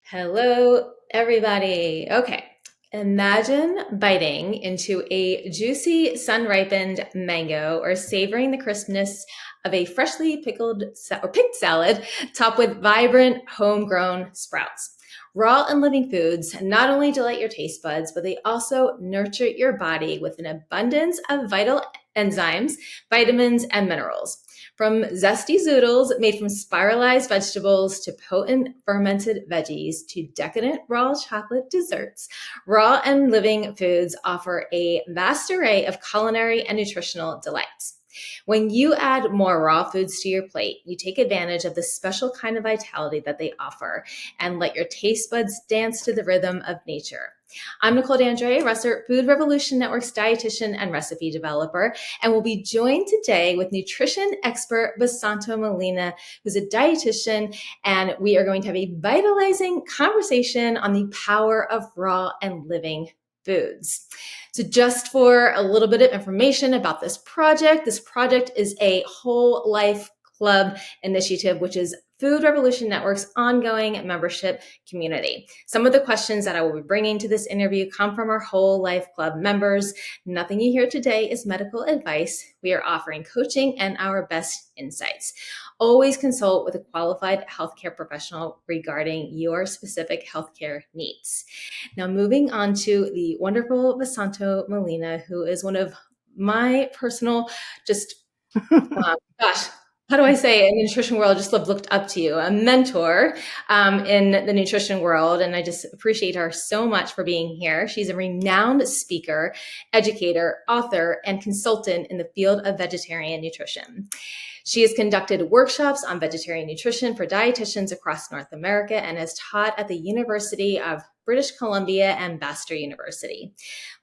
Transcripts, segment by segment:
Hello, everybody. Okay, imagine biting into a juicy sun-ripened mango or savoring the crispness of a freshly picked salad topped with vibrant homegrown sprouts. Raw and living foods not only delight your taste buds, but they also nurture your body with an abundance of vital enzymes, vitamins, and minerals. From zesty zoodles made from spiralized vegetables to potent fermented veggies to decadent raw chocolate desserts, raw and living foods offer a vast array of culinary and nutritional delights. When you add more raw foods to your plate, you take advantage of the special kind of vitality that they offer and let your taste buds dance to the rhythm of nature. I'm Nichole Dandrea-Russert, Food Revolution Network's dietitian and recipe developer, and we'll be joined today with nutrition expert Vesanto Melina, who's a dietitian, and we are going to have a vitalizing conversation on the power of raw and living foods. So just for a little bit of information about this project is a whole life club initiative, which is Food Revolution Network's ongoing membership community. Some of the questions that I will be bringing to this interview come from our Whole Life Club members. Nothing you hear today is medical advice. We are offering coaching and our best insights. Always consult with a qualified healthcare professional regarding your specific healthcare needs. Now, moving on to the wonderful Vesanto Melina, who is one of my personal, gosh, how do I say in the nutrition world, just looked up to you, a mentor in the nutrition world. And I just appreciate her so much for being here. She's a renowned speaker, educator, author, and consultant in the field of vegetarian nutrition. She has conducted workshops on vegetarian nutrition for dietitians across North America and has taught at the University of British Columbia and Bastyr University.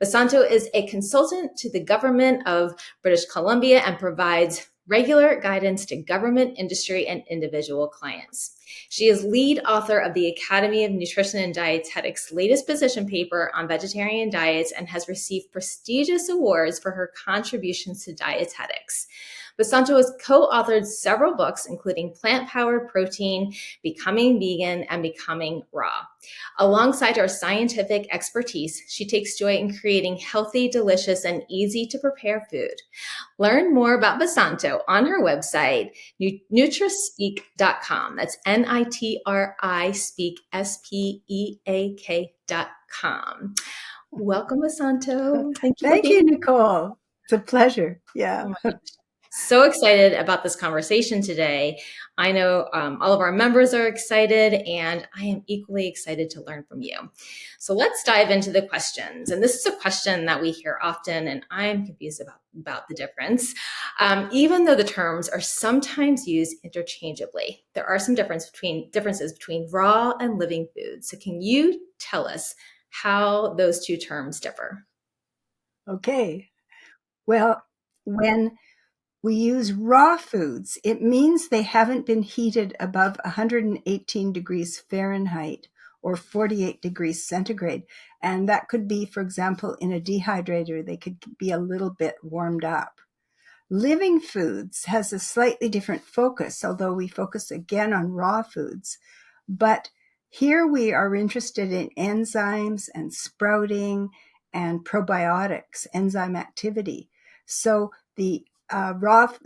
Vesanto is a consultant to the government of British Columbia and provides regular guidance to government, industry, and individual clients. She is lead author of the Academy of Nutrition and Dietetics' latest position paper on vegetarian diets and has received prestigious awards for her contributions to dietetics. Vesanto has co-authored several books, including Plant-Powered Protein, Becoming Vegan, and Becoming Raw. Alongside her scientific expertise, she takes joy in creating healthy, delicious, and easy-to-prepare food. Learn more about Vesanto on her website, nutrispeak.com. That's N-I-T-R-I speak, S-P-E-A-K.com. Welcome, Vesanto. Thank you, Nichole. It's a pleasure. Yeah. So excited about this conversation today. I know all of our members are excited, and I am equally excited to learn from you. So let's dive into the questions. And this is a question that we hear often, and I'm confused about the difference. Even though the terms are sometimes used interchangeably, there are some differences between raw and living foods. So can you tell us how those two terms differ? Okay. Well, when we use raw foods, it means they haven't been heated above 118 degrees Fahrenheit or 48 degrees centigrade. And that could be, for example, in a dehydrator, they could be a little bit warmed up. Living foods has a slightly different focus, although we focus again on raw foods. But here we are interested in enzymes and sprouting and probiotics, enzyme activity. So the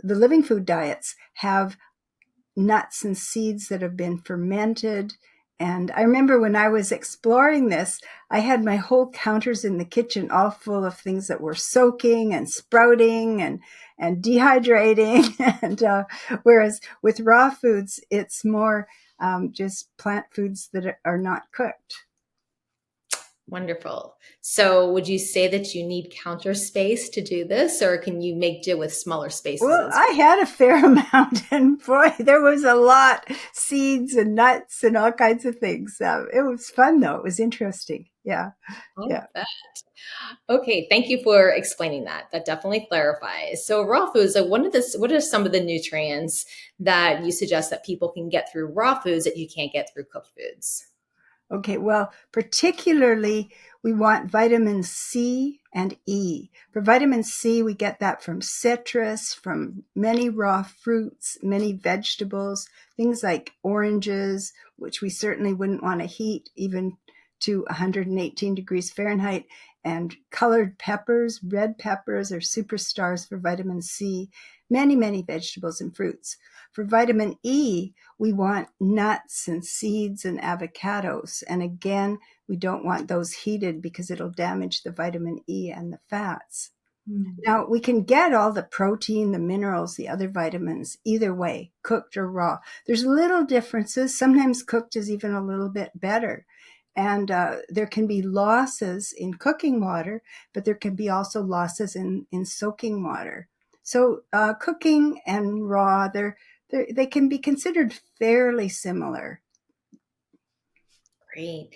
living food diets have nuts and seeds that have been fermented. And I remember when I was exploring this, I had my whole counters in the kitchen all full of things that were soaking and sprouting and dehydrating. And whereas with raw foods, it's more just plant foods that are not cooked. Wonderful. So would you say that you need counter space to do this, or can you make do with smaller spaces? Well, I had a fair amount, and boy, there was a lot, seeds and nuts and all kinds of things. It was fun, though. It was interesting. Yeah. Yeah. Okay. Thank you for explaining that. That definitely clarifies. So raw foods, what are some of the nutrients that you suggest that people can get through raw foods that you can't get through cooked foods? Okay, well, particularly we want vitamin C and E. For vitamin C, we get that from citrus, from many raw fruits, many vegetables, things like oranges, which we certainly wouldn't want to heat even to 118 degrees Fahrenheit, and colored peppers. Red peppers are superstars for vitamin C, many, many vegetables and fruits. For vitamin E, we want nuts and seeds and avocados. And again, we don't want those heated because it'll damage the vitamin E and the fats. Mm. Now, we can get all the protein, the minerals, the other vitamins, either way, cooked or raw. There's little differences. Sometimes cooked is even a little bit better. And there can be losses in cooking water, but there can be also losses in soaking water. So cooking and raw, they can be considered fairly similar. Great.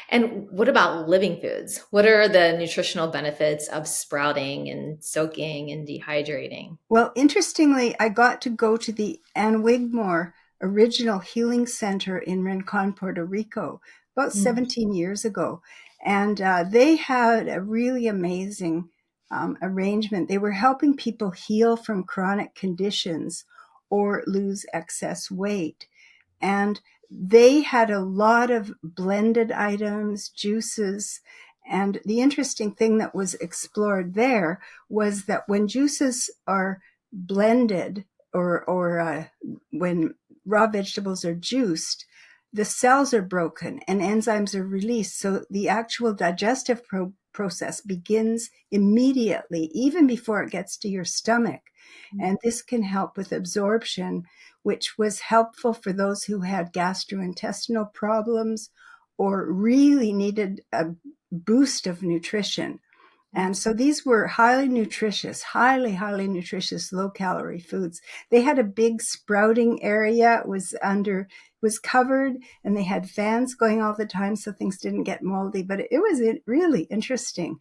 And what about living foods? What are the nutritional benefits of sprouting and soaking and dehydrating? Well, interestingly, I got to go to the Ann Wigmore Original Healing Center in Rincon, Puerto Rico, about Mm. 17 years ago. And they had a really amazing arrangement. They were helping people heal from chronic conditions or lose excess weight. And they had a lot of blended items, juices. And the interesting thing that was explored there was that when juices are blended or when raw vegetables are juiced, the cells are broken and enzymes are released. So the actual digestive process begins immediately, even before it gets to your stomach. And this can help with absorption, which was helpful for those who had gastrointestinal problems or really needed a boost of nutrition. And so these were highly nutritious, highly nutritious, low calorie foods. They had a big sprouting area. It was covered, and they had fans going all the time so things didn't get moldy, but it was really interesting.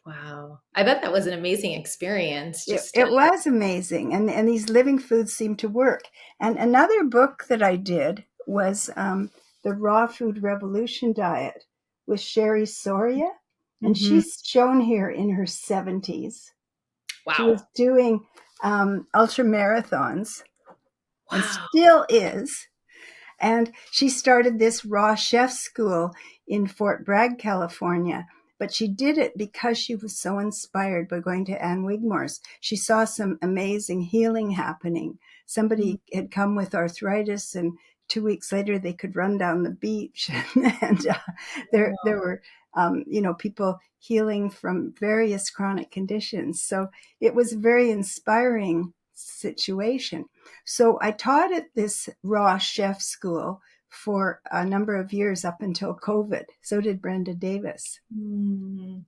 Wow. I bet that was an amazing experience just to It was amazing. And these living foods seem to work. And another book that I did was The Raw Food Revolution Diet with Sherry Soria. And Mhm. she's shown here in her 70s. She Wow. was doing ultra marathons and Wow. still is. And she started this raw chef school in Fort Bragg, California. But she did it because she was so inspired by going to Ann Wigmore's. She saw some amazing healing happening. Somebody had come with arthritis, and 2 weeks later they could run down the beach. And there were, people healing from various chronic conditions. So it was a very inspiring situation. So I taught at this raw chef school for a number of years up until COVID. So did Brenda Davis. Mm.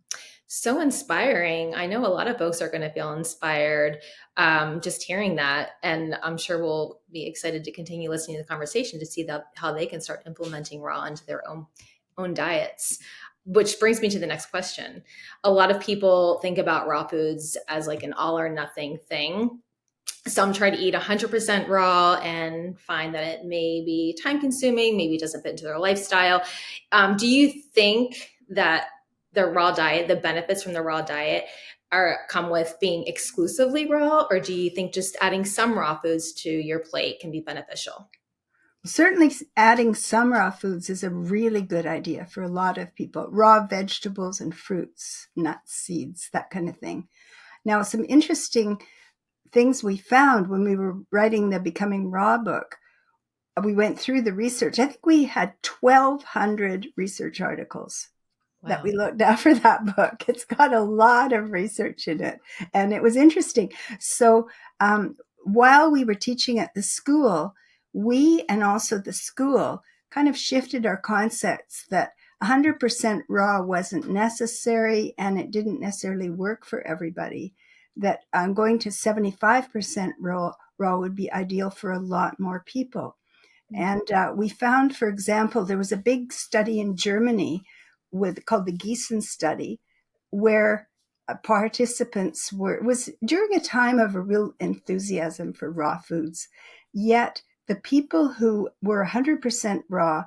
So inspiring. I know a lot of folks are going to feel inspired just hearing that. And I'm sure we'll be excited to continue listening to the conversation to see how they can start implementing raw into their own diets. Which brings me to the next question. A lot of people think about raw foods as like an all or nothing thing. Some try to eat 100% raw and find that it may be time consuming, maybe it doesn't fit into their lifestyle. Do you think that the raw diet, the benefits from the raw diet, are come with being exclusively raw, or do you think just adding some raw foods to your plate can be beneficial? Certainly, adding some raw foods is a really good idea for a lot of people. Raw vegetables and fruits, nuts, seeds, that kind of thing. Now, some interesting things we found when we were writing the Becoming Raw book, we went through the research. I think we had 1,200 research articles that we Wow. looked at for that book. It's got a lot of research in it, and it was interesting. So while we were teaching at the school, we and also the school kind of shifted our concepts that 100% raw wasn't necessary and it didn't necessarily work for everybody. That going to 75% raw would be ideal for a lot more people. And we found, for example, there was a big study in Germany called the Gießen study, where participants it was during a time of a real enthusiasm for raw foods. Yet the people who were 100% raw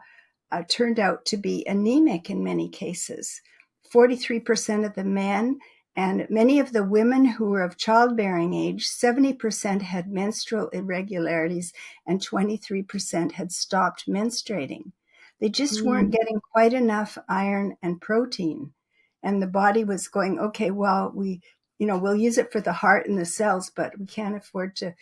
turned out to be anemic in many cases. 43% of the men and many of the women who were of childbearing age, 70% had menstrual irregularities and 23% had stopped menstruating. They just weren't Mm. getting quite enough iron and protein. And the body was going, okay, well, we'll use it for the heart and the cells, but we can't afford to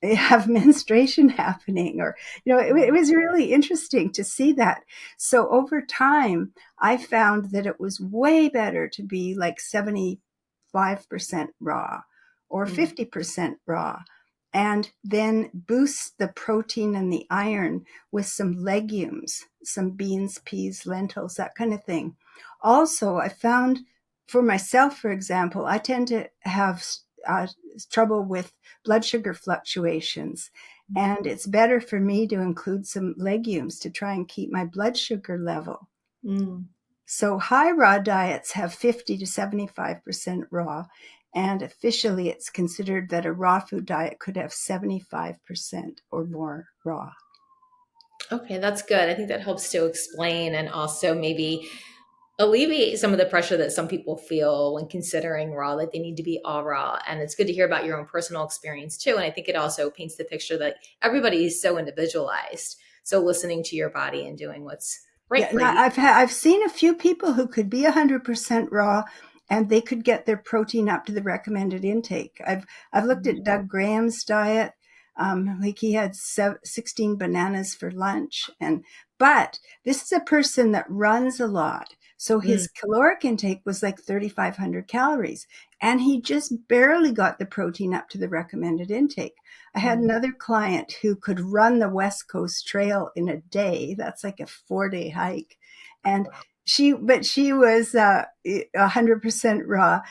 have menstruation happening. Or it was really interesting to see that. So over time I found that it was way better to be like 75% raw or Mm. 50% raw, and then boost the protein and the iron with some legumes, some beans, peas, lentils, that kind of thing. Also, I found for myself, for example, I tend to have uh, trouble with blood sugar fluctuations. And it's better for me to include some legumes to try and keep my blood sugar level. Mm. So high raw diets have 50 to 75% raw. And officially, it's considered that a raw food diet could have 75% or more raw. Okay, that's good. I think that helps to explain and also maybe alleviate some of the pressure that some people feel when considering raw, like they need to be all raw. And it's good to hear about your own personal experience too. And I think it also paints the picture that everybody is so individualized. So listening to your body and doing what's Yeah, right for now you. I've seen a few people who could be 100% raw, and they could get their protein up to the recommended intake. I've looked at Doug Graham's diet. Like he had 16 bananas for lunch, but this is a person that runs a lot, so Mm. his caloric intake was like 3,500 calories, and he just barely got the protein up to the recommended intake. I had Mm. another client who could run the West Coast Trail in a day. That's like a 4-day hike. And she was 100% raw.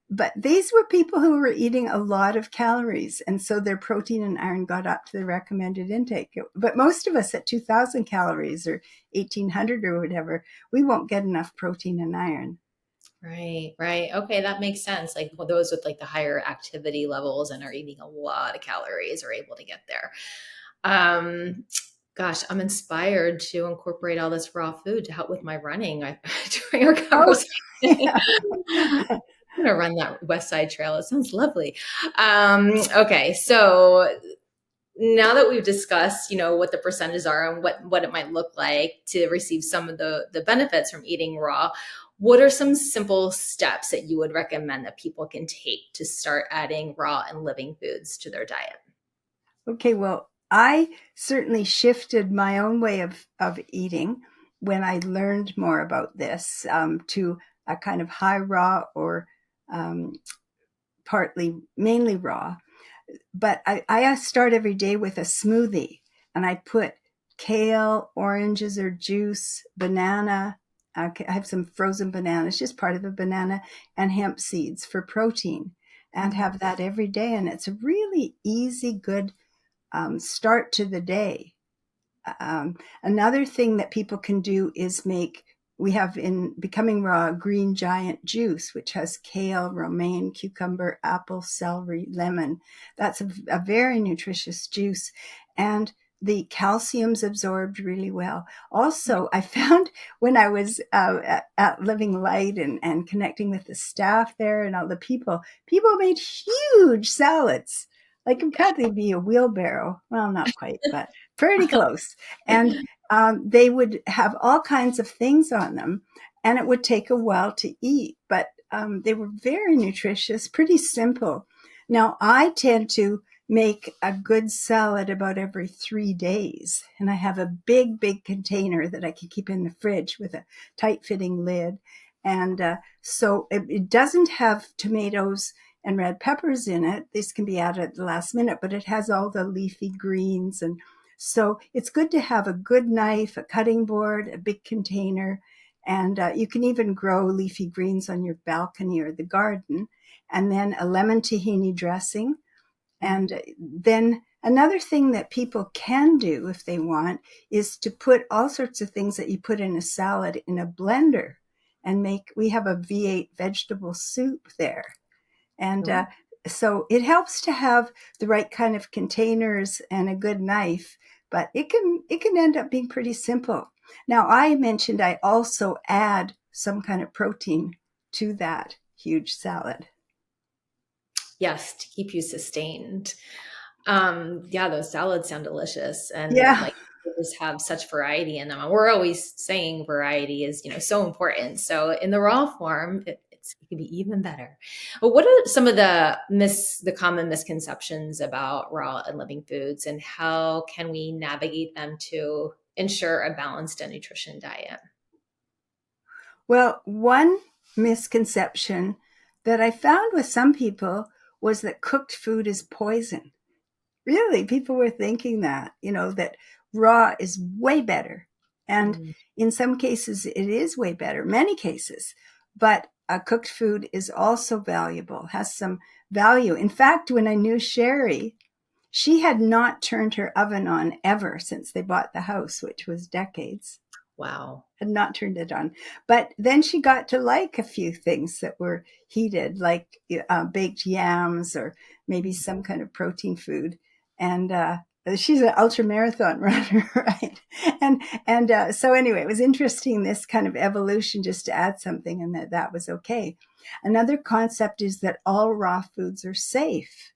But these were people who were eating a lot of calories. And so their protein and iron got up to the recommended intake. But most of us at 2,000 calories or 1,800 or whatever, we won't get enough protein and iron. Right, right. Okay, that makes sense. Like well, those with like the higher activity levels and are eating a lot of calories are able to get there. Um, gosh, I'm inspired to incorporate all this raw food to help with my running during our Oh, conversation. yeah. I'm gonna run that West Side Trail. It sounds lovely. Okay, so now that we've discussed, what the percentages are and what it might look like to receive some of the benefits from eating raw, what are some simple steps that you would recommend that people can take to start adding raw and living foods to their diet? Okay, well, I certainly shifted my own way of eating when I learned more about this, to a kind of high raw or um, mainly raw. But I start every day with a smoothie, and I put kale, oranges or juice, banana. I have some frozen bananas, just part of a banana, and hemp seeds for protein, and Mm. have that every day. And it's a really easy, good start to the day. Another thing that people can do is we have in Becoming Raw green giant juice, which has kale, romaine, cucumber, apple, celery, lemon. That's a very nutritious juice. And the calcium's absorbed really well. Also, I found when I was at Living Light and connecting with the staff there and all the people made huge salads. Like it'd probably be a wheelbarrow. Well, not quite, but pretty close. And they would have all kinds of things on them, and it would take a while to eat, but they were very nutritious, pretty simple. Now, I tend to make a good salad about every 3 days, and I have a big container that I can keep in the fridge with a tight fitting lid. And so it doesn't have tomatoes and red peppers in it. This can be added at the last minute, but it has all the leafy greens. And so it's good to have a good knife, a cutting board, a big container, and you can even grow leafy greens on your balcony or the garden, and then a lemon tahini dressing. And then another thing that people can do if they want is to put all sorts of things that you put in a salad in a blender and we have a V8 vegetable soup there. And Oh. so it helps to have the right kind of containers and a good knife, but it can end up being pretty simple. Now, I mentioned I also add some kind of protein to that huge salad. Yes, to keep you sustained. Yeah, those salads sound delicious, and Yeah. like they just have such variety in them. And we're always saying variety is, so important. So in the raw form, it can be even better. But what are some of the common misconceptions about raw and living foods, and how can we navigate them to ensure a balanced and nutrition diet? Well, one misconception that I found with some people was that cooked food is poison. Really, people were thinking that, that raw is way better. And Mm, in some cases, it is way better, many cases. But cooked food is also valuable, has some value. In fact, when I knew Sherry, she had not turned her oven on ever since they bought the house, which was decades. wow. Had not turned it on. But then she got to like a few things that were heated, like baked yams or maybe some kind of protein food. And she's an ultra marathon runner, right? And so anyway, it was interesting, this kind of evolution, just to add something, and that was okay. Another concept is that all raw foods are safe.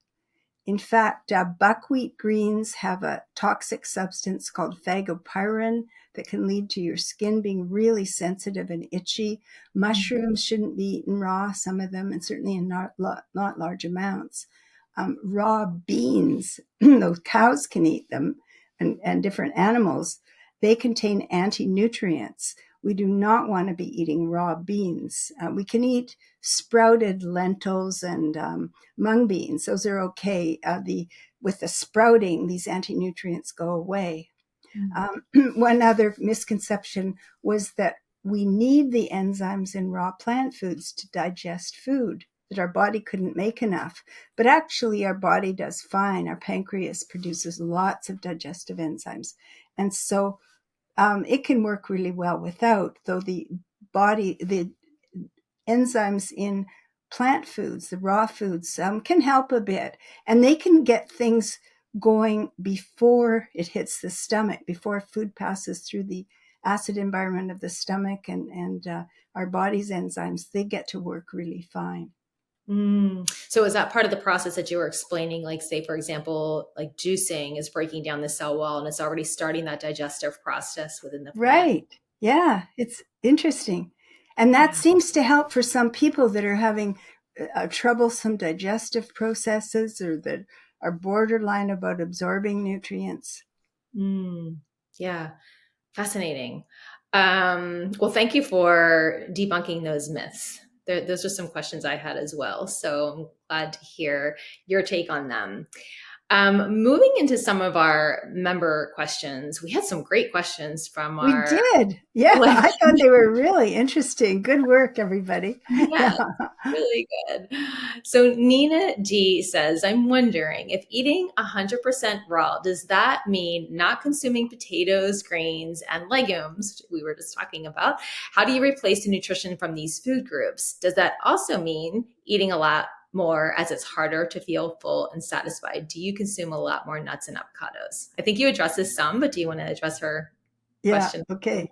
In fact, buckwheat greens have a toxic substance called phagopyrin that can lead to your skin being really sensitive and itchy. Mushrooms shouldn't be eaten raw, some of them, and certainly in not large amounts. Raw beans, those cows can eat them, and different animals, they contain anti-nutrients. We do not want to be eating raw beans. We can eat sprouted lentils and mung beans. Those are okay. With the sprouting, these anti-nutrients go away. Mm. One other misconception was that we need the enzymes in raw plant foods to digest food, that our body couldn't make enough. But actually, our body does fine. Our pancreas produces lots of digestive enzymes. And so it can work really well without, though the enzymes in plant foods, the raw foods, can help a bit. And they can get things going before it hits the stomach, before food passes through the acid environment of the stomach, and our body's enzymes, they get to work really fine. So is that part of the process that you were explaining? Like, say, for example, like juicing is breaking down the cell wall and it's already starting that digestive process within the plant. Right. Yeah, it's interesting. And that Yeah. seems to help for some people that are having troublesome digestive processes or that are borderline about absorbing nutrients. Mm, yeah. Fascinating. Well, thank you for debunking those myths. Those are some questions I had as well. So I'm glad to hear your take on them. Moving into some of our member questions, we had some great questions from We our did. Yeah, live. I thought they were really interesting. Good work, everybody. Yeah, Yeah. really good. So Nina G says, I'm wondering if eating 100% raw, does that mean not consuming potatoes, grains, and legumes, which we were just talking about? How do you replace the nutrition from these food groups? Does that also mean eating a lot more as it's harder to feel full and satisfied? Do you consume a lot more nuts and avocados? I think you addressed this some, but do you want to address her Yeah. question? Okay.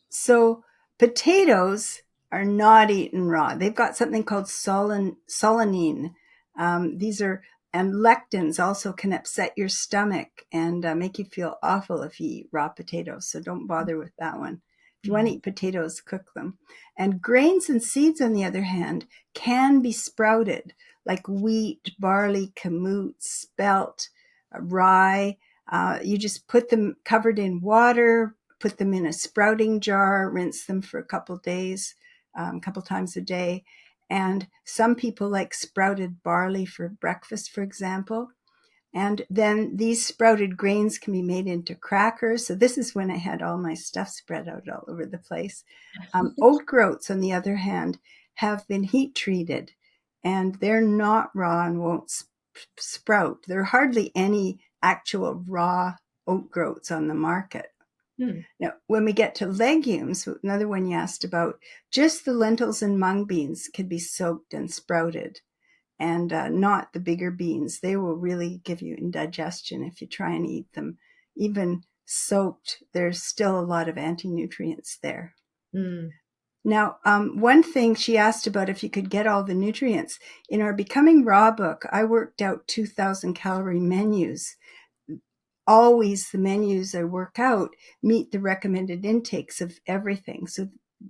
So potatoes are not eaten raw. They've got something called solanine. These are, and lectins also can upset your stomach and make you feel awful if you eat raw potatoes. So don't bother with that one. If you want to eat potatoes, cook them. And grains and seeds, on the other hand, can be sprouted, like wheat, barley, kamut, spelt, rye. You just put them covered in water, put them in a sprouting jar, rinse them for a couple days, a couple times a day. And some people like sprouted barley for breakfast, for example. And then these sprouted grains can be made into crackers. So this is when I had all my stuff spread out all over the place. Oat groats, on the other hand, have been heat treated, and they're not raw and won't sprout. There are hardly any actual raw oat groats on the market. Hmm. Now, when we get to legumes, another one you asked about, just the lentils and mung beans can be soaked and sprouted, and not the bigger beans. They will really give you indigestion if you try and eat them. Even soaked, there's still a lot of anti-nutrients there. Mm. Now, one thing she asked about if you could get all the nutrients. In our Becoming Raw book, I worked out 2,000 calorie menus. Always the menus I work out meet the recommended intakes of everything. So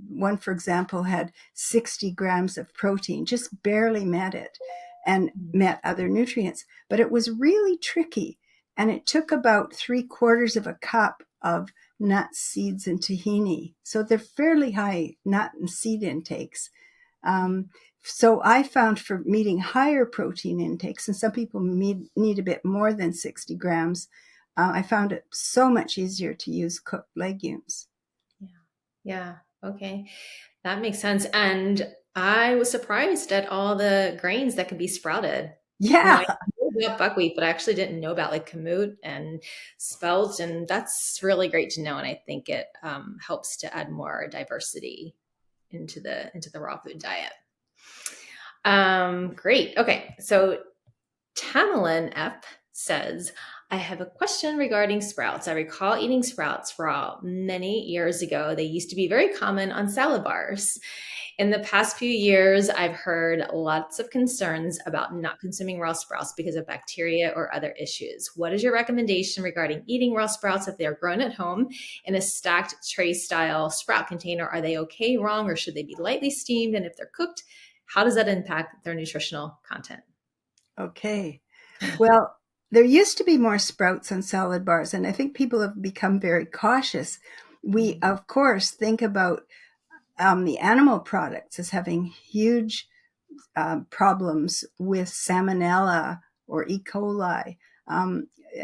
one, for example, had 60 grams of protein, just barely met it, and met other nutrients. But it was really tricky. And it took about 3/4 of a cup of nuts, seeds, and tahini. So they're fairly high nut and seed intakes. So I found for meeting higher protein intakes, and some people need a bit more than 60 grams, I found it so much easier to use cooked legumes. Yeah. Yeah. Okay. That makes sense. And I was surprised at all the grains that could be sprouted. I Yeah. knew about buckwheat, but I actually didn't know about like kamut and spelt, and that's really great to know. And I think it helps to add more diversity into the raw food diet. Great. Okay, so Tamerlan F says, I have a question regarding sprouts. I recall eating sprouts raw many years ago. They used to be very common on salad bars. In the past few years, I've heard lots of concerns about not consuming raw sprouts because of bacteria or other issues. What is your recommendation regarding eating raw sprouts if they're grown at home in a stacked tray style sprout container? Are they okay, wrong, or should they be lightly steamed? And if they're cooked, how does that impact their nutritional content? Okay. Well, there used to be more sprouts on salad bars, and I think people have become very cautious. We, of course, think about the animal products as having huge problems with salmonella or E. coli.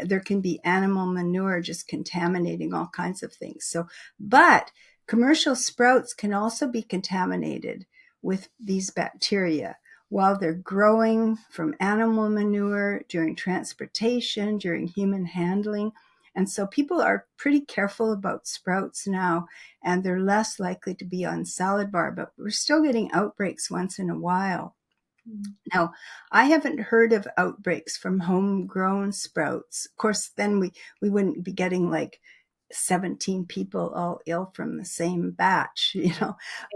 There can be animal manure just contaminating all kinds of things. So, but commercial sprouts can also be contaminated with these bacteria while they're growing from animal manure, during transportation, during human handling. And so people are pretty careful about sprouts now, and they're less likely to be on salad bar, but we're still getting outbreaks once in a while. Now, I haven't heard of outbreaks from homegrown sprouts. Of course, then we wouldn't be getting like 17 people all ill from the same batch,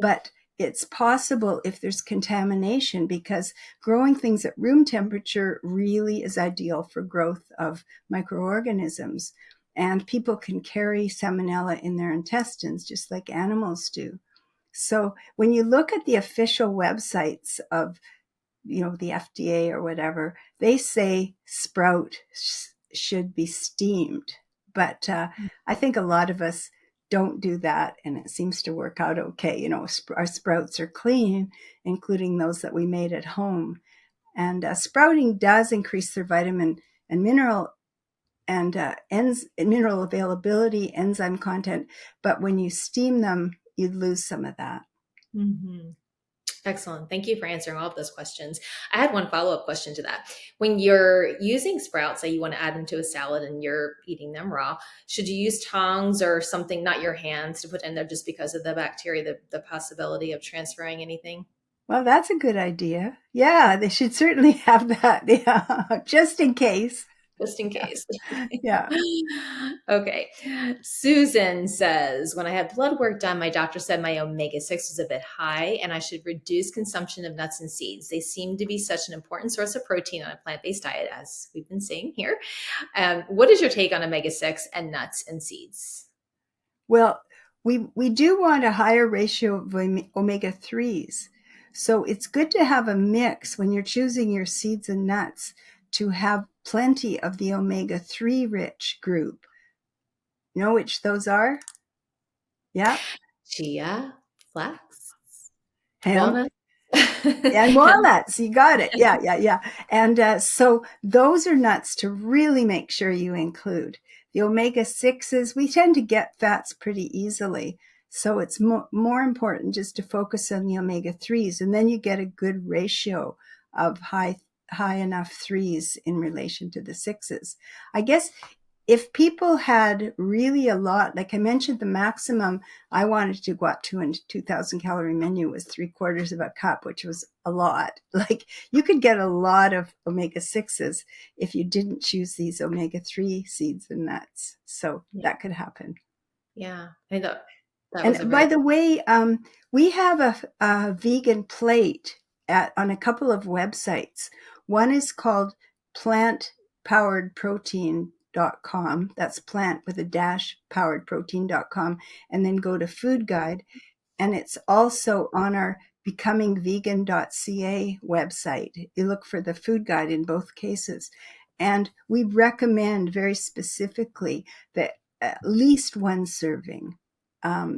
but it's possible if there's contamination, because growing things at room temperature really is ideal for growth of microorganisms. And people can carry salmonella in their intestines just like animals do. So when you look at the official websites of the FDA or whatever, they say sprout should be steamed. But I think a lot of us don't do that, and it seems to work out okay. Our sprouts are clean, including those that we made at home. And sprouting does increase their vitamin and mineral and mineral availability, enzyme content. But when you steam them, you lose some of that. Mm-hmm. Excellent. Thank you for answering all of those questions. I had one follow-up question to that. When you're using sprouts, say you want to add them to a salad and you're eating them raw, should you use tongs or something, not your hands, to put in there just because of the bacteria, the possibility of transferring anything? Well, that's a good idea. Yeah, they should certainly have that. Yeah, just in case. Just in case. Yeah. Okay. Susan says, when I had blood work done, my doctor said my omega-6 was a bit high and I should reduce consumption of nuts and seeds. They seem to be such an important source of protein on a plant-based diet, as we've been saying here. What is your take on omega-6 and nuts and seeds? Well, we do want a higher ratio of omega-3s. So it's good to have a mix when you're choosing your seeds and nuts, to have plenty of the omega-3 rich group. You know which those are? Yeah. Chia, flax, Hemp. walnut. And walnuts, you got it. Yeah. And so those are nuts to really make sure you include. The omega-6s, we tend to get fats pretty easily. So it's more important just to focus on the omega-3s, and then you get a good ratio of high enough 3s in relation to the 6s. I guess if people had really a lot, like I mentioned, the maximum I wanted to go up to in a 2,000 calorie menu was 3/4 of a cup, which was a lot. Like you could get a lot of omega 6s if you didn't choose these omega 3 seeds and nuts. So Yeah. that could happen. Yeah. I thought that was a And by really the way, we have a vegan plate on a couple of websites. One is called plantpoweredprotein.com. That's plant with a dash poweredprotein.com. And then go to food guide. And it's also on our becomingvegan.ca website. You look for the food guide in both cases. And we recommend very specifically that at least one serving,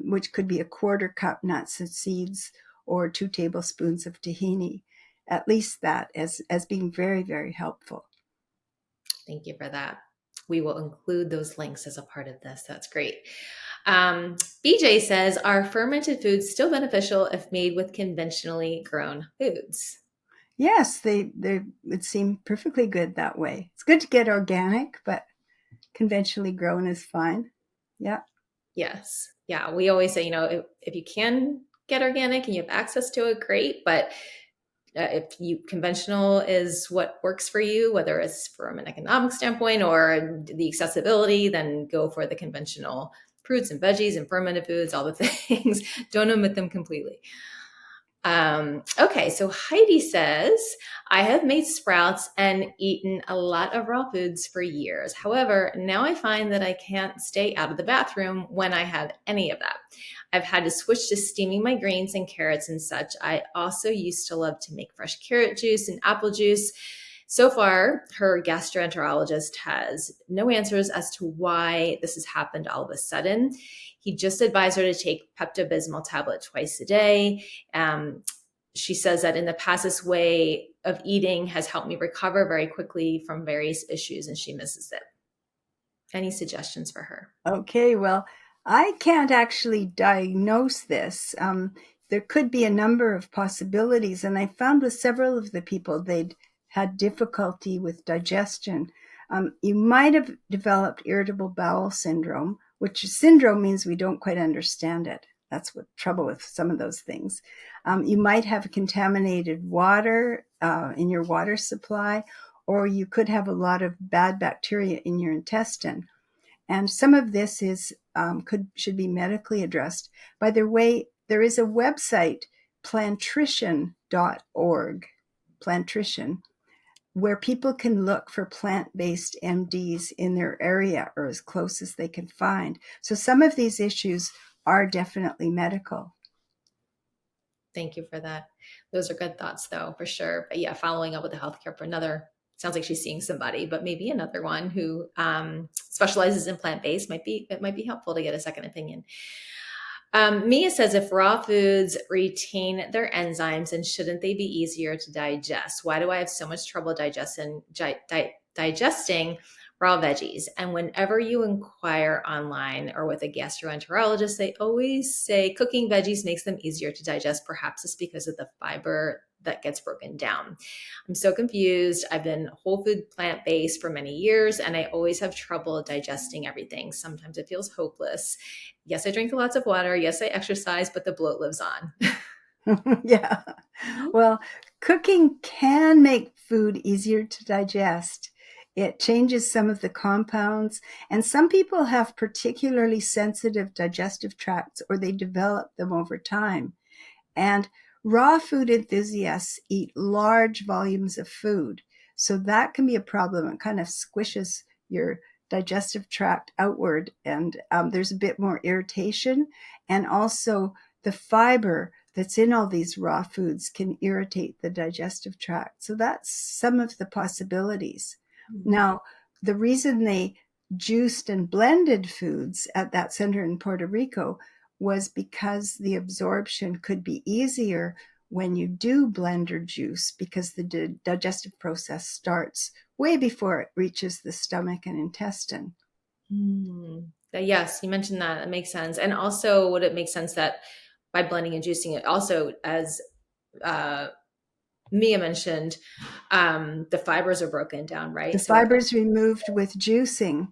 which could be a 1/4 cup nuts and seeds or 2 tablespoons of tahini, at least that as being very, very helpful. Thank you for that. We will include those links as a part of this. That's great. BJ says, are fermented foods still beneficial if made with conventionally grown foods? Yes, they would seem perfectly good that way. It's good to get organic, but conventionally grown is fine. Yeah. Yes. Yeah. We always say, if you can get organic and you have access to it, great. But if you conventional is what works for you, whether it's from an economic standpoint or the accessibility, then go for the conventional fruits and veggies and fermented foods, all the things. Don't omit them completely. Okay, so Heidi says, I have made sprouts and eaten a lot of raw foods for years. However, now I find that I can't stay out of the bathroom when I have any of that. I've had to switch to steaming my greens and carrots and such. I also used to love to make fresh carrot juice and apple juice. So far, her gastroenterologist has no answers as to why this has happened all of a sudden. He just advised her to take Pepto-Bismol tablet twice a day. She says that in the past, this way of eating has helped me recover very quickly from various issues, and she misses it. Any suggestions for her? Okay, well, I can't actually diagnose this. There could be a number of possibilities, and I found with several of the people they'd had difficulty with digestion. You might have developed irritable bowel syndrome, which syndrome means we don't quite understand it. That's what trouble with some of those things. You might have contaminated water in your water supply, or you could have a lot of bad bacteria in your intestine. And some of this should be medically addressed. By the way, there is a website, plantrition.org, plantrition, where people can look for plant-based MDs in their area or as close as they can find. So some of these issues are definitely medical. Thank you for that. Those are good thoughts, though, for sure. But yeah, following up with the healthcare for another, sounds like she's seeing somebody, but maybe another one who specializes in plant-based might be helpful to get a second opinion. Mia says, if raw foods retain their enzymes, and shouldn't they be easier to digest? Why do I have so much trouble digesting raw veggies? And whenever you inquire online or with a gastroenterologist, they always say cooking veggies makes them easier to digest. Perhaps it's because of the fiber that gets broken down. I'm so confused. I've been whole food plant-based for many years, and I always have trouble digesting everything. Sometimes it feels hopeless. Yes, I drink lots of water. Yes, I exercise, but the bloat lives on. Yeah. Well, cooking can make food easier to digest. It changes some of the compounds, and some people have particularly sensitive digestive tracts or they develop them over time. And raw food enthusiasts eat large volumes of food. So that can be a problem. It kind of squishes your digestive tract outward, and there's a bit more irritation. And also, the fiber that's in all these raw foods can irritate the digestive tract. So that's some of the possibilities. Mm-hmm. Now, the reason they juiced and blended foods at that center in Puerto Rico was because the absorption could be easier when you do blend or juice, because the digestive process starts way before it reaches the stomach and intestine. Yes, you mentioned that. It makes sense. And also, would it make sense that by blending and juicing it, also, as Mia mentioned, the fibers are broken down, right? The fibers removed with juicing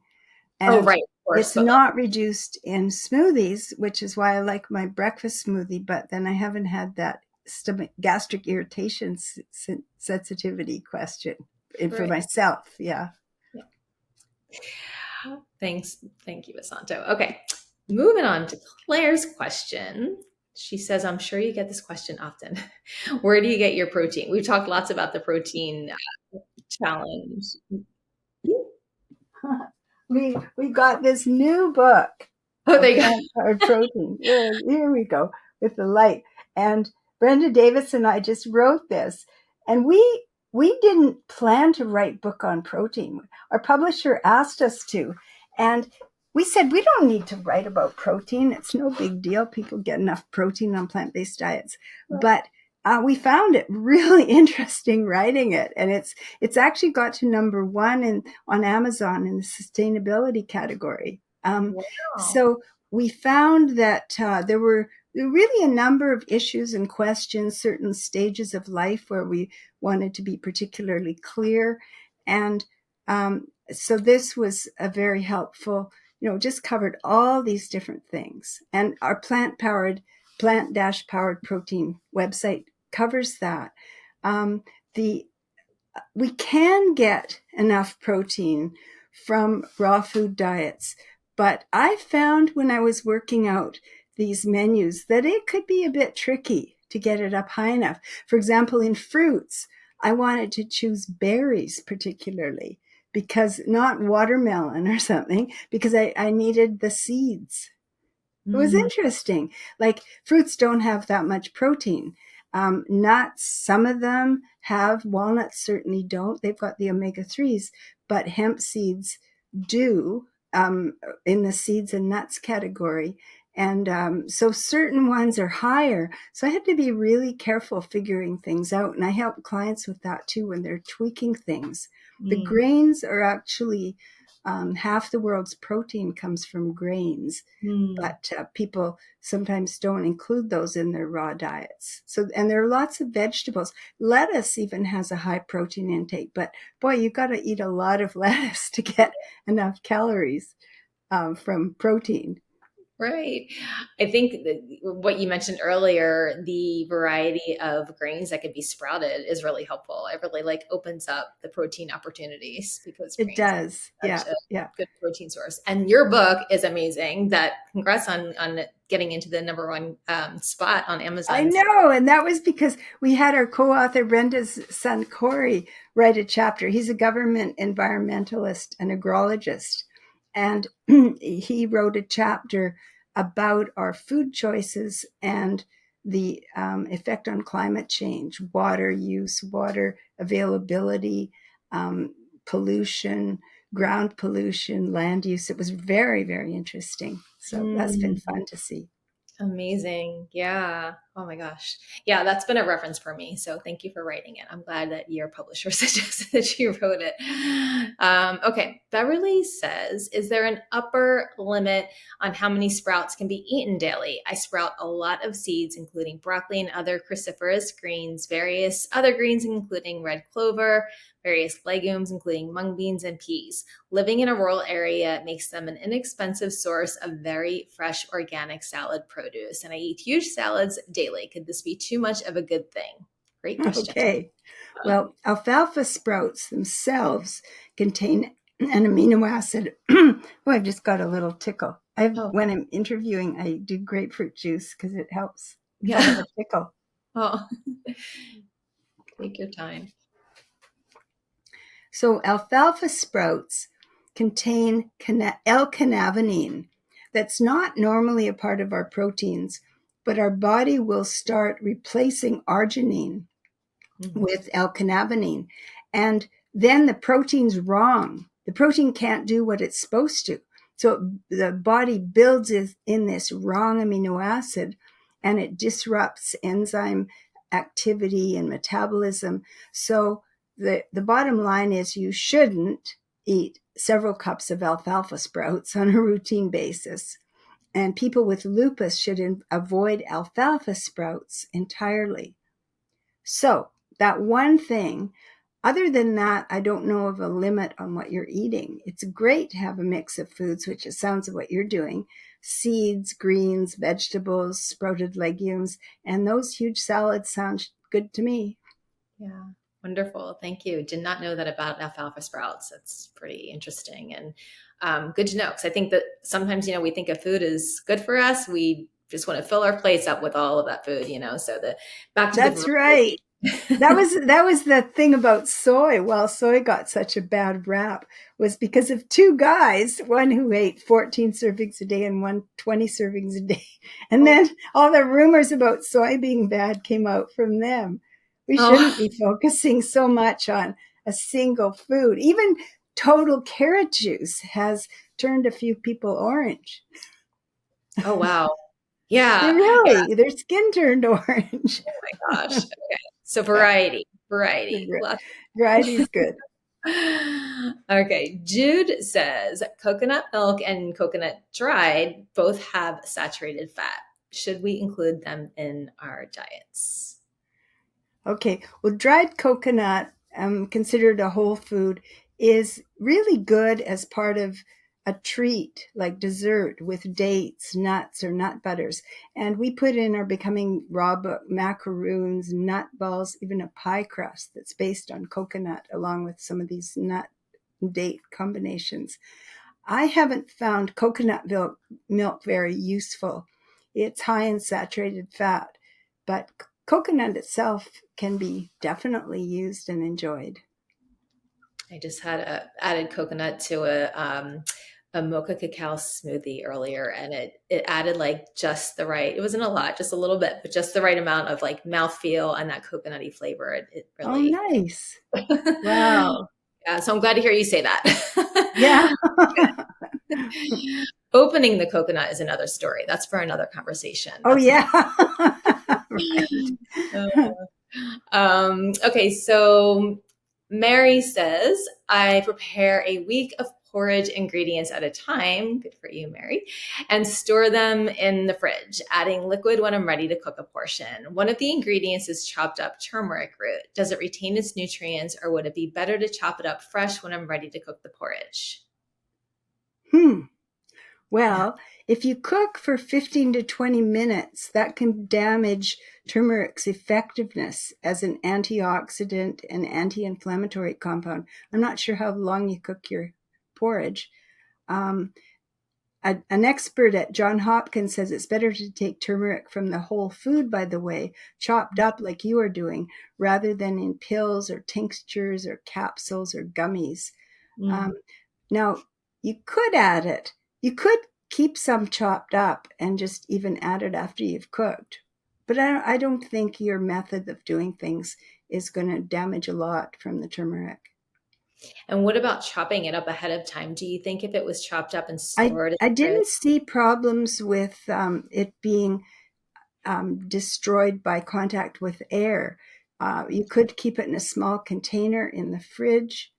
Oh, And right, of course. it's But not reduced in smoothies, which is why I like my breakfast smoothie, but then I haven't had that stomach gastric irritation sensitivity question for right. myself. Yeah. Yeah. Thanks. Thank you, Vesanto. Okay. Moving on to Claire's question. She says, I'm sure you get this question often. Where do you get your protein? We've talked lots about the protein challenge. We got this new book Oh, of they got plant-powered protein. Here we go with the light. And Brenda Davis and I just wrote this, and we didn't plan to write book on protein. Our publisher asked us to, and we said we don't need to write about protein. It's no big deal. People get enough protein on plant-based diets, but we found it really interesting writing it, and it's actually got to number one on Amazon in the sustainability category. wow. So we found that there were really a number of issues and questions, certain stages of life where we wanted to be particularly clear, and so this was a very helpful. Just covered all these different things, and our plant-powered protein website covers that. The We can get enough protein from raw food diets, but I found when I was working out these menus that it could be a bit tricky to get it up high enough. For example, in fruits, I wanted to choose berries particularly, because not watermelon or something, because I needed the seeds. It was Mm, interesting. Like fruits don't have that much protein. Nuts, some of them have. Walnuts certainly don't. They've got the omega-3s, but hemp seeds do, in the seeds and nuts category. And so certain ones are higher. So I had to be really careful figuring things out. And I help clients with that too when they're tweaking things. The mm, grains are actually half the world's protein comes from grains, mm. but people sometimes don't include those in their raw diets. So, and there are lots of vegetables. Lettuce even has a high protein intake, but boy, you've got to eat a lot of lettuce to get enough calories from protein. Right. I think that what you mentioned earlier, the variety of grains that could be sprouted is really helpful. It really like opens up the protein opportunities because It grains does. are such Yeah. a Yeah. good protein source. And your book is amazing. That congrats on getting into the number one spot on I Amazon's. know. And that was because we had our co-author Brenda's son, Corey, write a chapter. He's a government environmentalist and agrologist. And he wrote a chapter about our food choices and the effect on climate change, water use, water availability, pollution, ground pollution, land use. It was very, very interesting. So that's been Mm. fun to see. Amazing. Yeah. Oh my gosh. Yeah, that's been a reference for me. So thank you for writing it. I'm glad that your publisher suggested that you wrote it. Okay. Beverly says, is there an upper limit on how many sprouts can be eaten daily? I sprout a lot of seeds, including broccoli and other cruciferous greens, various other greens, including red clover, various legumes, including mung beans and peas. Living in a rural area makes them an inexpensive source of very fresh organic salad produce. And I eat huge salads daily. Could this be too much of a good thing? Great question. Okay. Well, alfalfa sprouts themselves contain an amino acid. Oh, I've just got a little tickle. Oh, When I'm interviewing, I do grapefruit juice because it helps if I have yeah. a tickle. Oh, take your time. So alfalfa sprouts contain L-cannabinine that's not normally a part of our proteins, but our body will start replacing arginine Mhm. with L-cannabinine. And then the protein's wrong. The protein can't do what it's supposed to. So the body builds in this wrong amino acid, and it disrupts enzyme activity and metabolism. So the bottom line is you shouldn't eat several cups of alfalfa sprouts on a routine basis. And people with lupus should avoid alfalfa sprouts entirely. So that one thing, Other than that, I don't know of a limit on what you're eating. It's great to have a mix of foods, which it sounds like what you're doing: seeds, greens, vegetables, sprouted legumes, and those huge salads sound good to me. Yeah. Wonderful. Thank you. Did not know that about alfalfa sprouts. That's pretty interesting and good to know. Because I think that sometimes, we think a food is good for us. We just want to fill our plates up with all of that food, So back to the That's right. That was the thing about soy. Well, soy got such a bad rap was because of two guys, one who ate 14 servings a day and one 20 servings a day. And Oh, then all the rumors about soy being bad came out from them. We shouldn't oh, be focusing so much on a single food. Even total carrot juice has turned a few people orange. oh wow. They Yeah. Yeah. really, their skin turned orange. Oh my gosh. Okay. So Yeah, variety. Lots. variety's good. Okay. Jude says coconut milk and coconut dried both have saturated fat. Should we include them in our diets? Okay, well, dried coconut, considered a whole food, is really good as part of a treat like dessert with dates, nuts, or nut butters. And we put in our Becoming Raw book macaroons, nut balls, even a pie crust that's based on coconut, along with some of these nut date combinations. I haven't found coconut milk very useful. It's high in saturated fat, but coconut itself can be definitely used and enjoyed. I just had added coconut to a mocha cacao smoothie earlier, and it added like just the right. It wasn't a lot, just a little bit, but just the right amount of like mouthfeel and that coconutty flavor. It Oh, really. nice. Wow. Yeah, so I'm glad to hear you say Yeah. that. Opening the coconut is another story. That's for another conversation. Oh, That's not. yeah. Uh, Right. okay, so Mary says, I prepare a week of porridge ingredients at a time. Good for you, Mary. And store them in the fridge, adding liquid when I'm ready to cook a portion. One of the ingredients is chopped up turmeric root. Does it retain its nutrients, or would it be better to chop it up fresh when I'm ready to cook the porridge? Hmm. Well, if you cook for 15 to 20 minutes, that can damage turmeric's effectiveness as an antioxidant and anti-inflammatory compound. I'm not sure how long you cook your porridge. Um, an expert at John Hopkins says it's better to take turmeric from the whole food, by the way, chopped up like you are doing, rather than in pills or tinctures or capsules or gummies. Um, Mm. Now, you could add it. You could keep some chopped up and just even add it after you've cooked. But I don't think your method of doing things is going to damage a lot from the turmeric. And what about chopping it up ahead of time? Do you think if it was chopped up and I, stored in I the fridge? didn't see problems with it being destroyed by contact with air. You could keep it in a small container in the fridge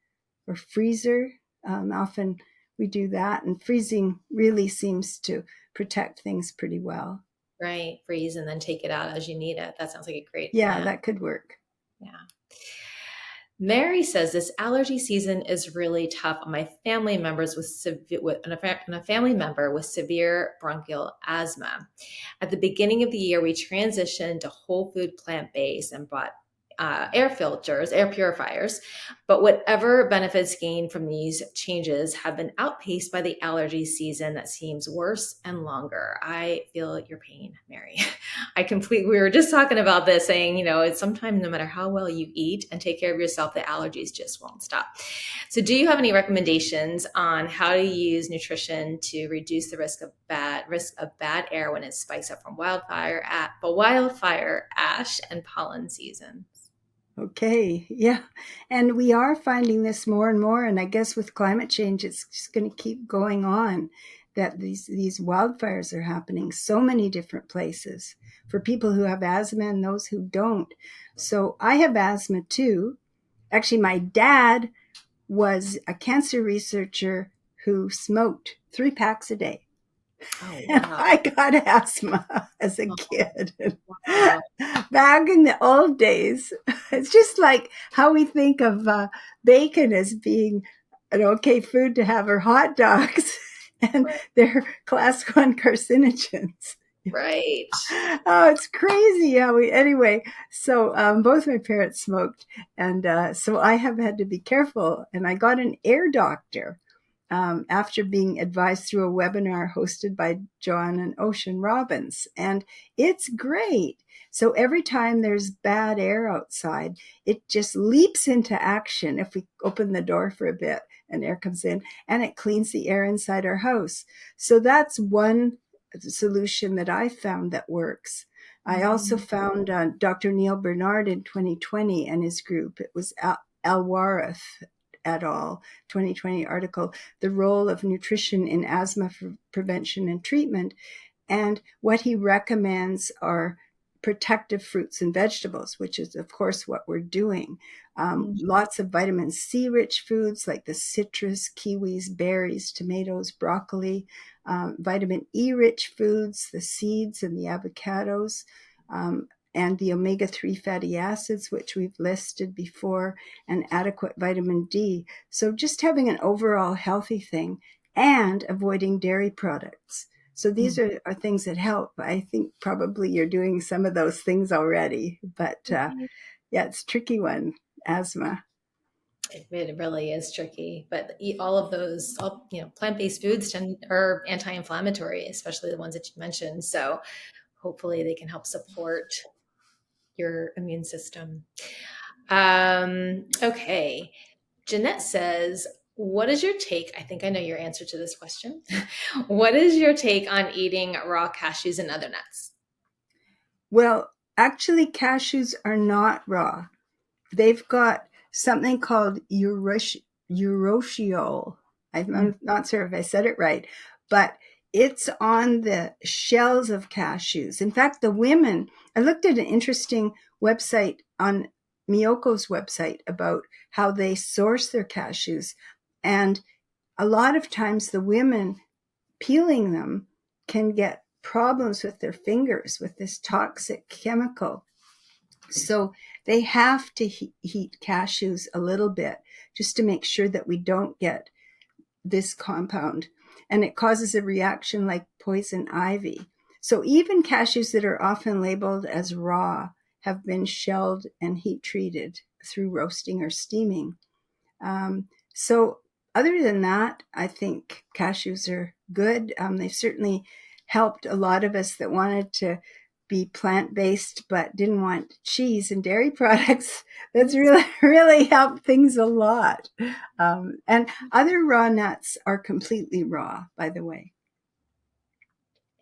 or freezer. Often we do that, and freezing really seems to protect things pretty well. Right, freeze and then take it out as you need it. That sounds like a great Yeah, plan. that could work. Yeah. Mary says this allergy season is really tough on my family members with severe and a family member with severe bronchial asthma. At the beginning of the year, we transitioned to whole food plant based and bought air filters, air purifiers. But whatever benefits gained from these changes have been outpaced by the allergy season that seems worse and longer. I feel your pain, Mary. We were just talking about this saying, it's sometimes no matter how well you eat and take care of yourself, the allergies just won't stop. So do you have any recommendations on how to use nutrition to reduce the risk of bad air when it spikes up from wildfire ash and pollen season? Okay, yeah. And we are finding this more and more. And I guess with climate change, it's just going to keep going on that these wildfires are happening so many different places for people who have asthma and those who don't. So I have asthma too. Actually, my dad was a cancer researcher who smoked 3 packs a day. Oh, And wow. I got asthma as a kid. Wow. Back in the old days, it's just like how we think of bacon as being an okay food to have, or hot dogs, and Right. they're class one carcinogens. Right. Oh, it's crazy how we, anyway. So both my parents smoked, and so I have had to be careful. And I got an air doctor after being advised through a webinar hosted by John and Ocean Robbins. And it's great. So every time there's bad air outside, it just leaps into action if we open the door for a bit and air comes in, and it cleans the air inside our house. So that's one solution that I found that works. I also Mhm. found Dr. Neil Bernard in 2020 and his group. It was Alwarith et al. 2020 article, The Role of Nutrition in Asthma Prevention and Treatment. And what he recommends are protective fruits and vegetables, which is, of course, what we're doing. Lots of vitamin C rich foods like the citrus, kiwis, berries, tomatoes, broccoli, vitamin E rich foods, the seeds and the avocados, and the omega 3 fatty acids, which we've listed before, and adequate vitamin D. So just having an overall healthy thing and avoiding dairy products. So these are things that help. I think probably you're doing some of those things already, but yeah, it's a tricky one, asthma. It really is tricky, but eat all of those, all, plant-based foods are anti-inflammatory, especially the ones that you mentioned. So hopefully they can help support your immune system. Okay. Jeanette says, what is your take? I think I know your answer to this question. What is your take on eating raw cashews and other nuts? Well, actually, cashews are not raw. They've got something called urushiol. I'm not sure if I said it right, but it's on the shells of cashews. In fact, the women, I looked at an interesting website on Miyoko's website about how they source their cashews. And a lot of times the women peeling them can get problems with their fingers with this toxic chemical. So they have to heat cashews a little bit just to make sure that we don't get this compound. And it causes a reaction like poison ivy. So even cashews that are often labeled as raw have been shelled and heat treated through roasting or steaming. So other than that, I think cashews are good. They've certainly helped a lot of us that wanted to be plant-based but didn't want cheese and dairy products. That's really, really helped things a lot. And other raw nuts are completely raw, by the way.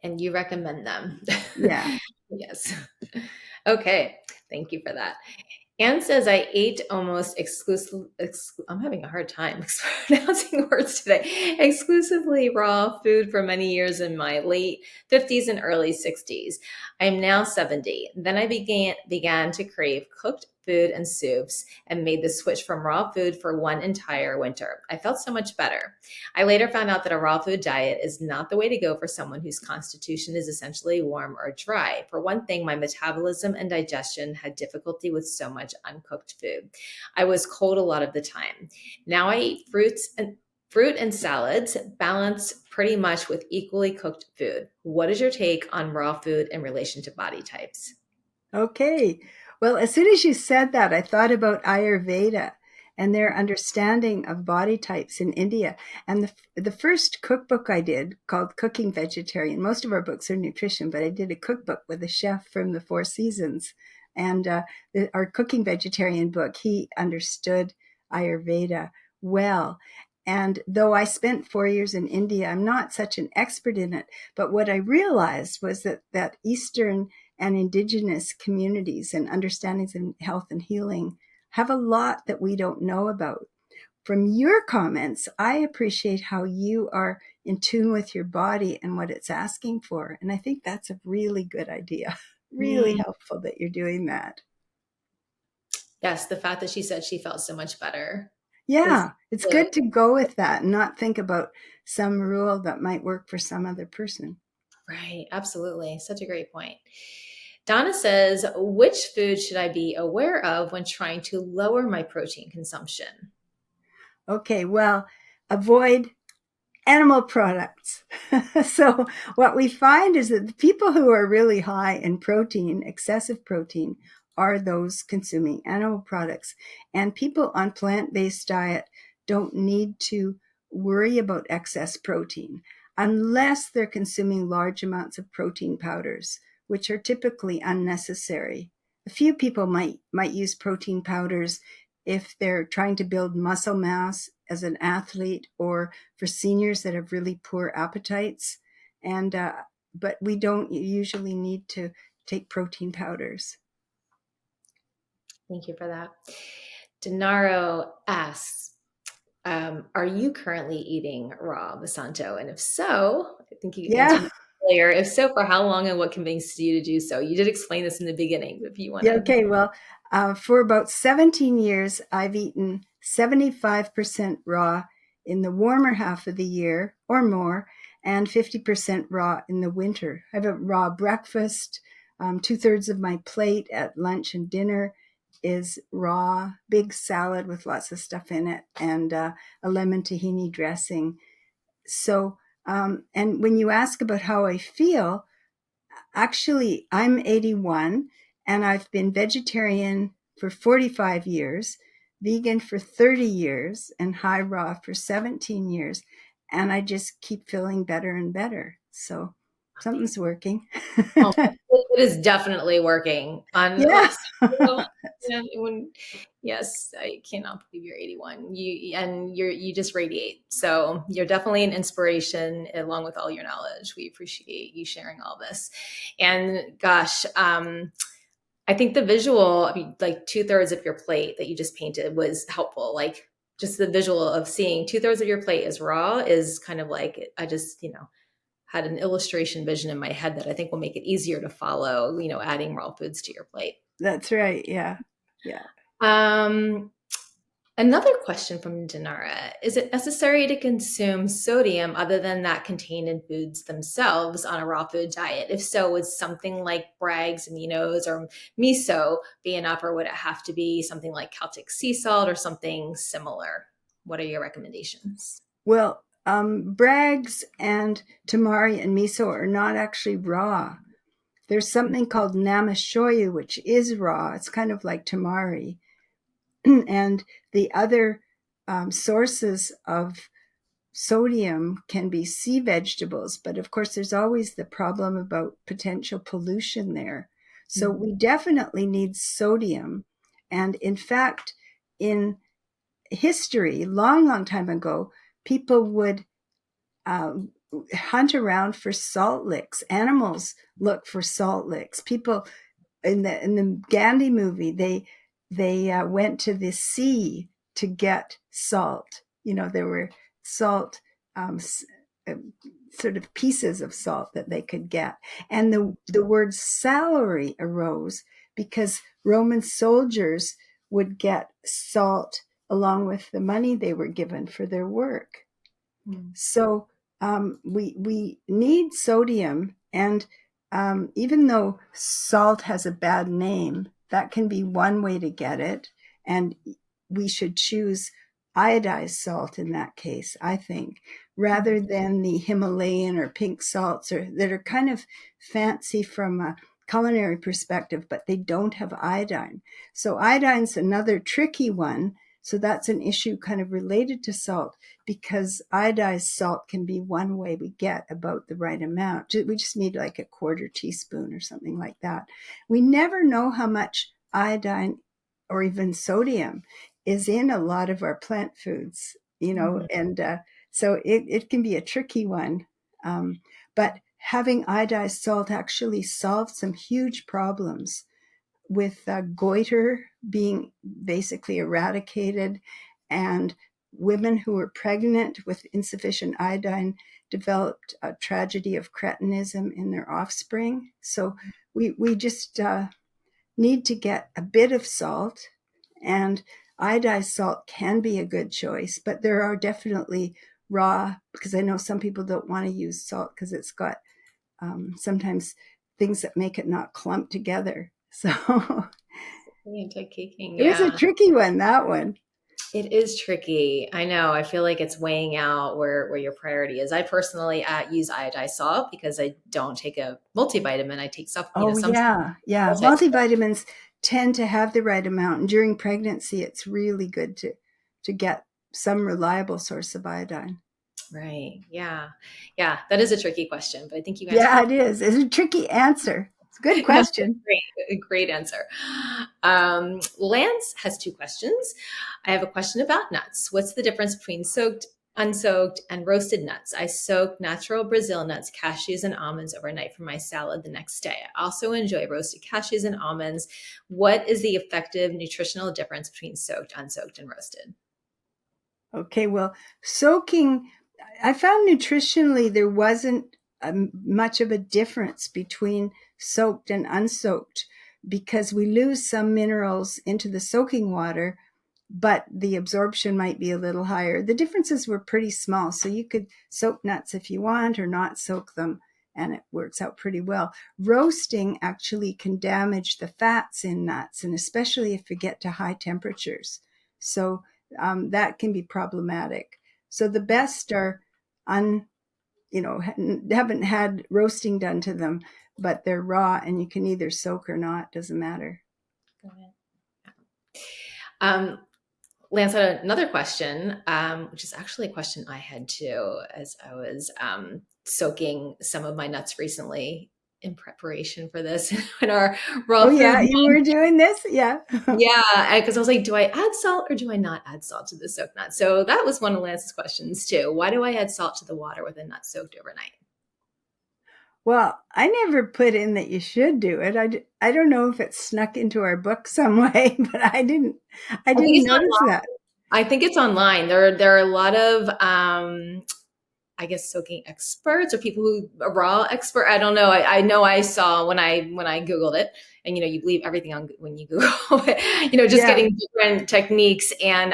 And you recommend them. Yeah. Yes. Okay. Thank you for that. Anne says, I ate almost I'm having a hard time pronouncing words today. Exclusively raw food for many years in my late 50s and early 60s. I'm now 70. Then I began to crave cooked food and soups and made the switch from raw food for one entire winter. I felt so much better. I later found out that a raw food diet is not the way to go for someone whose constitution is essentially warm or dry. For one thing, my metabolism and digestion had difficulty with so much uncooked food. I was cold a lot of the time. Now I eat fruit and salads, balance pretty much with equally cooked food. What is your take on raw food in relation to body types? Okay. Well, as soon as you said that, I thought about Ayurveda and their understanding of body types in India. And the first cookbook I did called Cooking Vegetarian, most of our books are nutrition, but I did a cookbook with a chef from the Four Seasons. And our Cooking Vegetarian book, he understood Ayurveda well. And though I spent 4 years in India, I'm not such an expert in it. But what I realized was that Eastern and indigenous communities and understandings in health and healing have a lot that we don't know about. From your comments, I appreciate how you are in tune with your body and what it's asking for. And I think that's a really good idea. Really Mm, helpful that you're doing that. yes, the fact that she said she felt so much better. Is Yeah, it's good. good to go with that and not think about some rule that might work for some other person. Right, absolutely. Such a great point. Donna says, which food should I be aware of when trying to lower my protein consumption? Okay, well, avoid animal products. So, what we find is that the people who are really high in protein, excessive protein, are those consuming animal products. And people on plant based diet don't need to worry about excess protein unless they're consuming large amounts of protein powders, which are typically unnecessary. A few people might use protein powders if they're trying to build muscle mass as an athlete, or for seniors that have really poor appetites. And but we don't usually need to take protein powders. Thank you for that. Denaro asks, are you currently eating raw Vesanto? And if so, I think you answered Yeah. this earlier. If so, for how long and what convinced you to do so? You did explain this in the beginning, but if you want Yeah. to. Okay. Well, for about 17 years, I've eaten 75% raw in the warmer half of the year or more, and 50% raw in the winter. I have a raw breakfast. 2/3 of my plate at lunch and dinner is raw, big salad with lots of stuff in it, and a lemon tahini dressing. So, and when you ask about how I feel, actually, I'm 81 and I've been vegetarian for 45 years, vegan for 30 years, and high raw for 17 years. And I just keep feeling better and better. So something's working. Oh, it is definitely working on Yeah. when yes, I cannot believe you're 81. You just radiate. So you're definitely an inspiration along with all your knowledge. We appreciate you sharing all this. And gosh, I think the visual, I mean, like 2/3 of your plate that you just painted was helpful. Like just the visual of seeing 2/3 of your plate is raw is kind of like I just, had an illustration vision in my head that I think will make it easier to follow, adding raw foods to your plate. That's right. Yeah. Yeah. Um, Another question from Denara. Is it necessary to consume sodium other than that contained in foods themselves on a raw food diet? If so, would something like Bragg's aminos or miso be enough, or would it have to be something like Celtic sea salt or something similar? What are your recommendations? Well, Bragg's and tamari and miso are not actually raw. There's something called namashoyu, which is raw. It's kind of like tamari. And the other sources of sodium can be sea vegetables, but of course, there's always the problem about potential pollution there. So Mm-hmm. we definitely need sodium. And in fact, in history, long, long time ago, people would uh, hunt around for salt licks. Animals look for salt licks. People in the Gandhi movie, they went to the sea to get salt. There were salt, um, uh, sort of pieces of salt that they could get. And the word salary arose because Roman soldiers would get salt along with the money they were given for their work. Mm-hmm. So we need sodium, and even though salt has a bad name, that can be one way to get it, and we should choose iodized salt in that case, I think, rather than the Himalayan or pink salts that are kind of fancy from a culinary perspective, but they don't have iodine. So iodine's another tricky one. So that's an issue kind of related to salt, because iodized salt can be one way we get about the right amount. We just need like a quarter teaspoon or something like that. We never know how much iodine or even sodium is in a lot of our plant foods, and so it can be a tricky one. But having iodized salt actually solves some huge problems with goiter being basically eradicated, and women who were pregnant with insufficient iodine developed a tragedy of cretinism in their offspring. So we just need to get a bit of salt, and iodized salt can be a good choice, but there are definitely raw, because I know some people don't want to use salt because it's got sometimes things that make it not clump together. So Anti-caking, it was a yeah. tricky one, that one. It is tricky. I know. I feel like it's weighing out where your priority is. I personally use iodized salt because I don't take a multivitamin. I take stuff, Oh, some yeah. Yeah. multi. Multivitamins tend to have the right amount. And during pregnancy, it's really good to get some reliable source of iodine. Right. Yeah. Yeah. That is a tricky question, but I think you answered Yeah, it. it is. It's a tricky answer. It's a good That's question. a great answer. Lance has two questions. I have a question about nuts. What's the difference between soaked, unsoaked, and roasted nuts? I soak natural Brazil nuts, cashews, and almonds overnight for my salad the next day. I also enjoy roasted cashews and almonds. What is the effective nutritional difference between soaked, unsoaked, and roasted? Okay, well, soaking, I found nutritionally there wasn't much of a difference between soaked and unsoaked because we lose some minerals into the soaking water, but the absorption might be a little higher. The differences were pretty small, so you could soak nuts if you want or not soak them, and it works out pretty well. Roasting actually can damage the fats in nuts, and especially if you get to high temperatures. So that can be problematic. So the best are haven't had roasting done to them, but they're raw and you can either soak or not, doesn't matter. Go ahead. Um, Lance had another question, which is actually a question I had too, as I was soaking some of my nuts recently in preparation for this in our raw Oh food. yeah, you were doing this? Yeah. Yeah, because I was like, do I add salt or do I not add salt to the soaked nut? So that was one of Lance's questions too. Why do I add salt to the water with a nut soaked overnight? Well, I never put in that you should do it. I don't know if it's snuck into our book some way, but I I think didn't it's notice that. I think it's online. There are a lot of I guess soaking experts or people who are raw expert. I don't know. I know I saw when I Googled it, and you believe everything on when you Google it, just Yeah. getting different techniques. And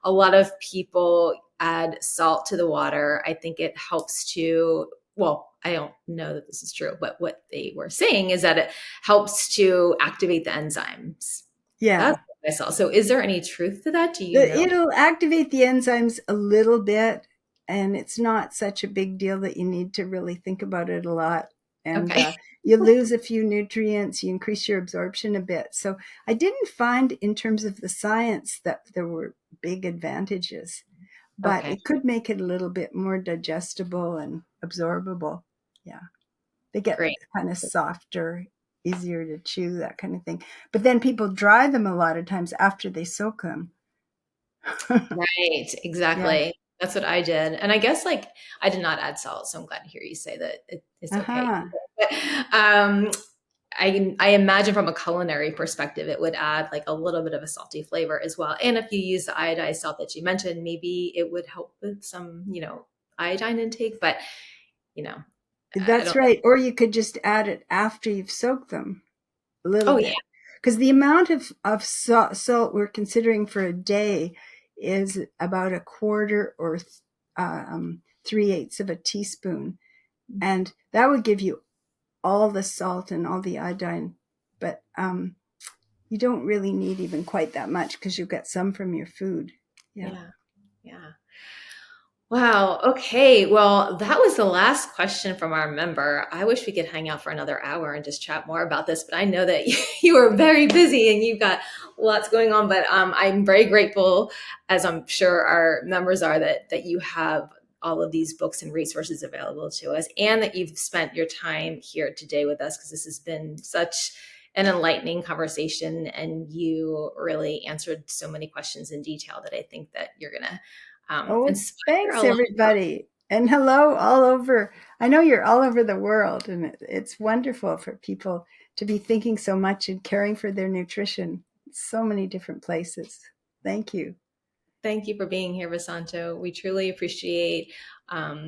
a lot of people add salt to the water. I think it helps to, well, I don't know that this is true, but what they were saying is that it helps to activate the enzymes. That's Yeah. what I saw. So is there any truth to that? Do you know? It'll activate the enzymes a little bit, and it's not such a big deal that you need to really think about it a lot. And Okay. you lose a few nutrients, you increase your absorption a bit. So I didn't find, in terms of the science, that there were big advantages, but Okay. it could make it a little bit more digestible and absorbable. Yeah. They get Great. kind of softer, easier to chew, that kind of thing. But then people dry them a lot of times after they soak them. Right, Yeah. exactly. That's what I did. And I guess like I did not add salt, so I'm glad to hear you say that it's okay. Uh-huh. But I imagine from a culinary perspective, it would add like a little bit of a salty flavor as well. And if you use the iodized salt that you mentioned, maybe it would help with some, iodine intake. But you know, I That's don't. right. Or you could just add it after you've soaked them a little Oh yeah, bit. Because the amount of salt we're considering for a day is about a quarter or 3/8 of a teaspoon. And that would give you all the salt and all the iodine. But you don't really need even quite that much because you get some from your food. Yeah. yeah, yeah. Wow. Okay. Well, that was the last question from our member. I wish we could hang out for another hour and just chat more about this, but I know that you are very busy and you've got lots going on. But I'm very grateful, as I'm sure our members are, that you have all of these books and resources available to us, and that you've spent your time here today with us, because this has been such an enlightening conversation, and you really answered so many questions in detail that I think that you're gonna Oh, inspire thanks, a lot. everybody. And hello all over. I know you're all over the world, and it's wonderful for people to be thinking so much and caring for their nutrition. So many different places. Thank you. Thank you for being here, Vesanto. We truly appreciate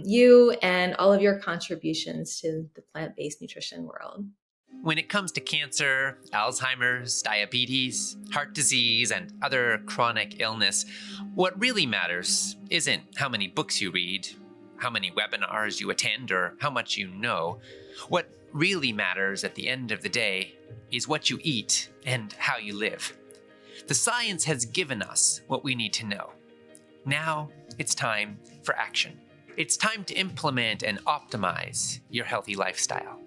you and all of your contributions to the plant-based nutrition world. When it comes to cancer, Alzheimer's, diabetes, heart disease, and other chronic illness, what really matters isn't how many books you read, how many webinars you attend, or how much you know. What really matters at the end of the day is what you eat and how you live. The science has given us what we need to know. Now it's time for action. It's time to implement and optimize your healthy lifestyle.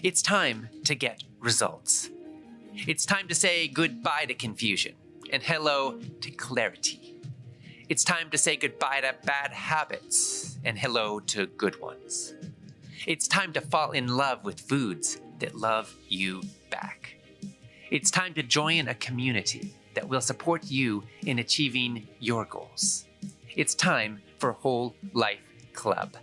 It's time to get results. It's time to say goodbye to confusion and hello to clarity. It's time to say goodbye to bad habits and hello to good ones. It's time to fall in love with foods that love you back. It's time to join a community that will support you in achieving your goals. It's time for Whole Life Club.